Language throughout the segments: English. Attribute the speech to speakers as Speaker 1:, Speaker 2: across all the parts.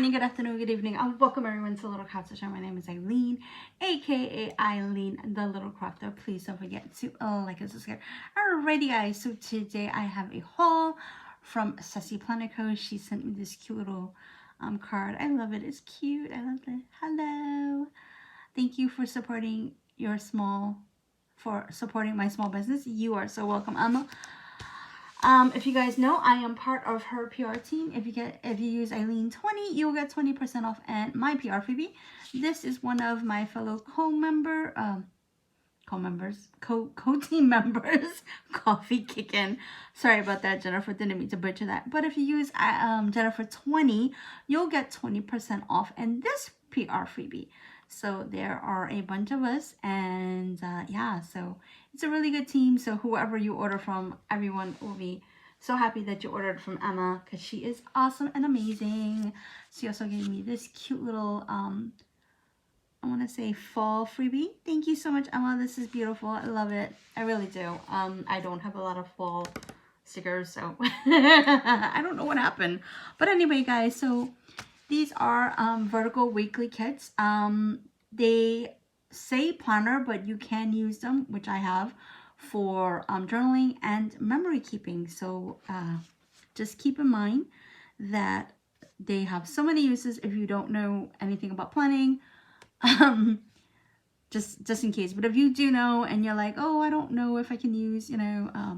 Speaker 1: morning, good afternoon, good evening, and welcome everyone to Little Crafter Show. My name is Eileen, aka Eileen, the Little Crafter. Please don't forget to like and subscribe. Alrighty, guys. So today I have a haul from Sassy Planner Co. She sent me this cute little card. I love it. It's cute. I love it. Hello. Thank you for supporting my small business. You are so welcome, Emma. If you guys know, I am part of her PR team. If you use Eileen 20, you'll get 20% off and my PR freebie. This is one of my fellow co-team members, Coffee Kickin'. Sorry about that, Jennifer. Didn't mean to butcher that. But if you use Jennifer 20, you'll get 20% off and this PR freebie. So there are a bunch of us, and yeah, so it's a really good team. So whoever you order from, everyone will be so happy that you ordered from Emma, because she is awesome and amazing. She also gave me this cute little I want to say fall freebie. Thank you so much, Emma. This is beautiful. I love it. I really do. I don't have a lot of fall stickers, so I don't know what happened. But anyway, guys, so these are vertical weekly kits. They say planner, but you can use them, which I have, for journaling and memory keeping. So just keep in mind that they have so many uses if you don't know anything about planning. Just in case. But if you do know and you're like, oh, I don't know if I can use, a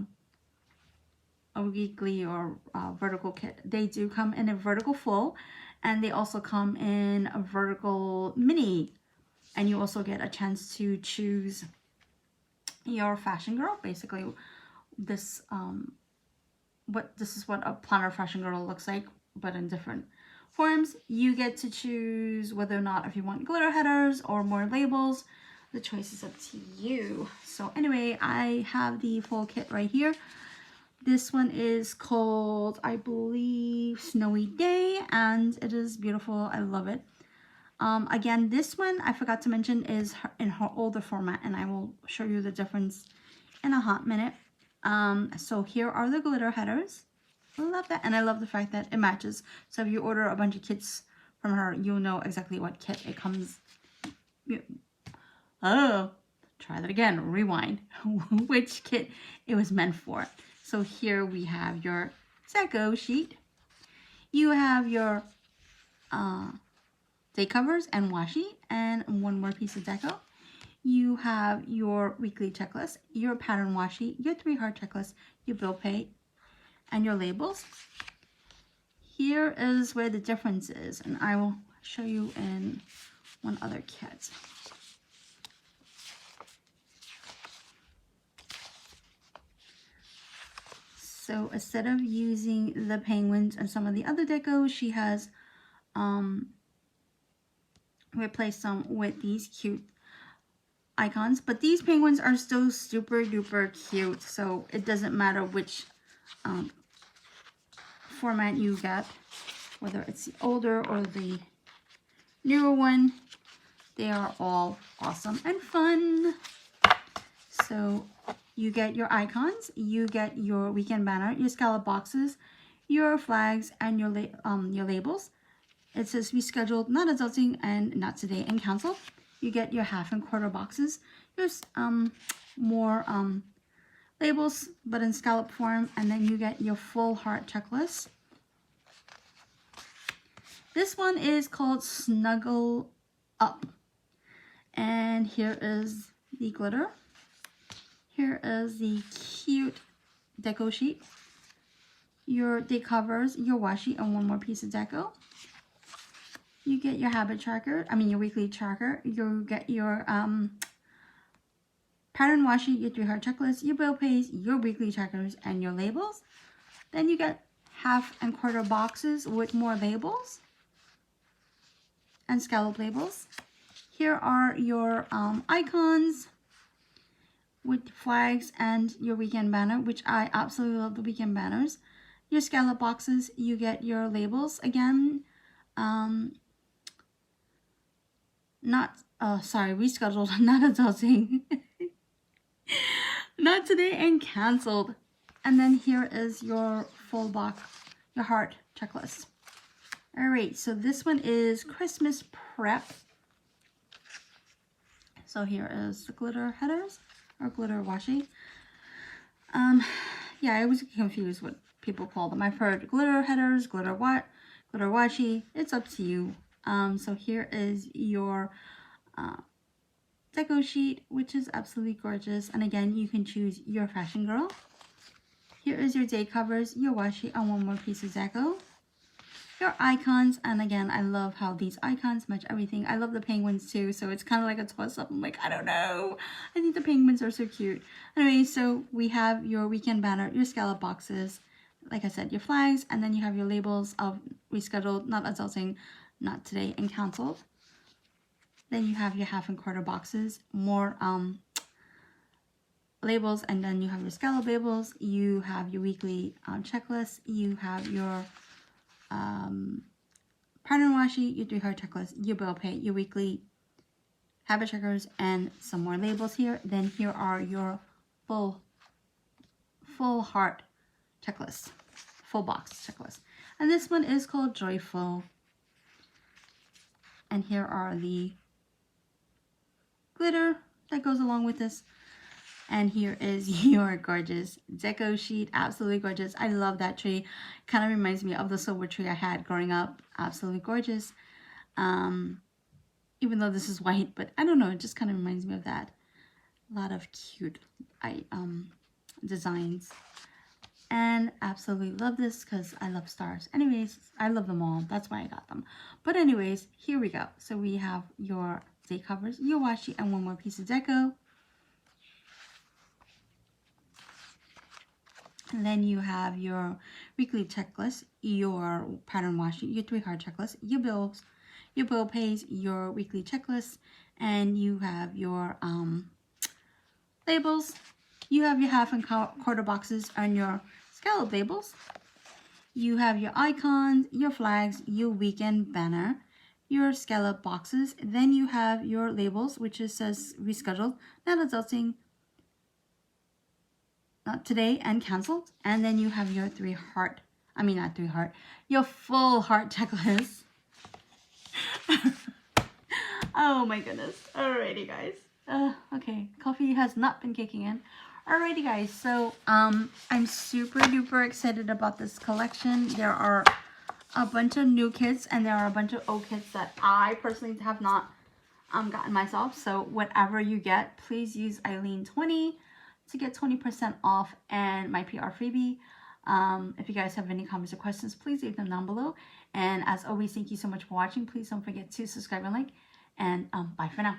Speaker 1: weekly or vertical kit, they do come in a vertical full. And they also come in a vertical mini. And you also get a chance to choose your fashion girl. Basically, this is what a planner fashion girl looks like, but in different forms. You get to choose whether or not if you want glitter headers or more labels. The choice is up to you. So anyway, I have the full kit right here. This one is called, I believe, Snowy Day, and it is beautiful. I love it. Again, this one, I forgot to mention, is in her older format, and I will show you the difference in a hot minute. So here are the glitter headers. I love that, and I love the fact that it matches. So if you order a bunch of kits from her, you'll know exactly what kit it comes. Oh, try that again. Rewind. Which kit it was meant for. So here we have your deco sheet. You have your day covers and washi, and one more piece of deco. You have your weekly checklist, your pattern washi, your 3-heart checklist, your bill pay, and your labels. Here is where the difference is, and I will show you in one other kit. So instead of using the penguins and some of the other decos, she has replaced them with these cute icons. But these penguins are still super duper cute, so it doesn't matter which format you get, whether it's the older or the newer one. They are all awesome and fun. So you get your icons, you get your weekend banner, your scallop boxes, your flags, and your labels. It says rescheduled, not adulting, and not today, and cancel. You get your half and quarter boxes. There's more labels, but in scallop form, and then you get your full heart checklist. This one is called Snuggle Up, and here is the glitter. Here is the cute deco sheet, your day covers, your washi, and one more piece of deco. You get your habit tracker, your weekly tracker. You get your pattern washi, your 3-heart checklist, your bill pays, your weekly trackers, and your labels. Then you get half and quarter boxes with more labels and scallop labels. Here are your icons with flags and your weekend banner, which I absolutely love the weekend banners. Your scallop boxes, you get your labels again. Rescheduled, not adulting. Not today, and canceled. And then here is your full box, your heart checklist. All right, so this one is Christmas Prep. So here is the glitter headers or glitter washi. Yeah, I always get confused what people call them. I've heard glitter headers, glitter washi. It's up to you. So here is your deco sheet, which is absolutely gorgeous. And again, you can choose your fashion girl. Here is your day covers, your washi, and one more piece of deco. Your icons, and again, I love how these icons match everything. I love the penguins too, so it's kind of like a toss-up. I'm like, I don't know. I think the penguins are so cute. Anyway, so we have your weekend banner, your scallop boxes, like I said, your flags, and then you have your labels of rescheduled, not adulting, not today, and canceled. Then you have your half and quarter boxes, more labels, and then you have your scallop labels. You have your weekly checklist. You have your pattern washi, your 3-heart checklist, your bill pay, your weekly habit checkers, and some more labels here. Then here are your full heart checklist, full box checklist. And this one is called Joyful. And here are the glitter that goes along with this. And here is your gorgeous deco sheet. Absolutely gorgeous. I love that tree. Kind of reminds me of the silver tree I had growing up. Absolutely gorgeous. Even though this is white, but I don't know. It just kind of reminds me of that. A lot of cute designs. And absolutely love this because I love stars. Anyways, I love them all. That's why I got them. But anyways, here we go. So we have your day covers, your washi, and one more piece of deco. And then you have your weekly checklist, your pattern washi, your 3-heart checklist, your bills, your bill pays, your weekly checklist, and you have your labels. You have your half and quarter boxes and your scallop labels. You have your icons, your flags, your weekend banner, your scallop boxes. Then you have your labels, which says rescheduled, not adulting, not today, and canceled. And then you have your your full heart checklist. Oh my goodness. Alrighty guys. Okay, coffee has not been kicking in. Alrighty guys, so I'm super duper excited about this collection. There are a bunch of new kits and there are a bunch of old kits that I personally have not gotten myself. So whatever you get, please use Eileen 20 to get 20% off and my PR freebie. If you guys have any comments or questions, please leave them down below. And as always, thank you so much for watching. Please don't forget to subscribe and like. And bye for now.